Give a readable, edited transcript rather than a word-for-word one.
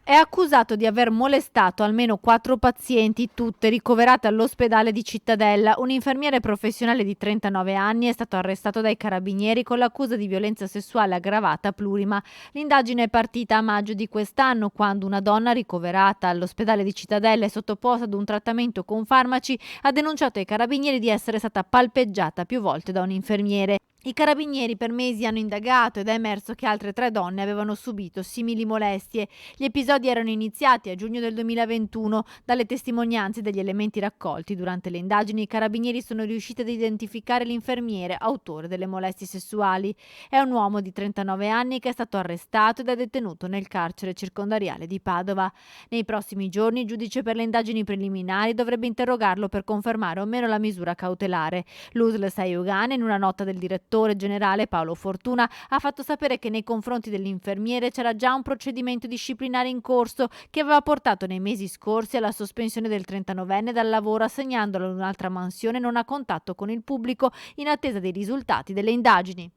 È accusato di aver molestato almeno 4 pazienti, tutte ricoverate all'ospedale di Cittadella. Un infermiere professionale di 39 anni è stato arrestato dai carabinieri con l'accusa di violenza sessuale aggravata plurima. L'indagine è partita a maggio di quest'anno, quando una donna ricoverata all'ospedale di Cittadella e sottoposta ad un trattamento con farmaci ha denunciato ai carabinieri di essere stata palpeggiata più volte da un infermiere. I carabinieri per mesi hanno indagato ed è emerso che altre 3 donne avevano subito simili molestie. Gli episodi erano iniziati a giugno del 2021. Dalle testimonianze e degli elementi raccolti durante le indagini, i carabinieri sono riusciti ad identificare l'infermiere autore delle molestie sessuali. È un uomo di 39 anni che è stato arrestato ed è detenuto nel carcere circondariale di Padova. Nei prossimi giorni il giudice per le indagini preliminari dovrebbe interrogarlo per confermare o meno la misura cautelare. L'USL Sayugane, in una nota del direttore generale Paolo Fortuna, ha fatto sapere che nei confronti dell'infermiere c'era già un procedimento disciplinare in corso che aveva portato nei mesi scorsi alla sospensione del 39enne dal lavoro, assegnandolo ad un'altra mansione non a contatto con il pubblico in attesa dei risultati delle indagini.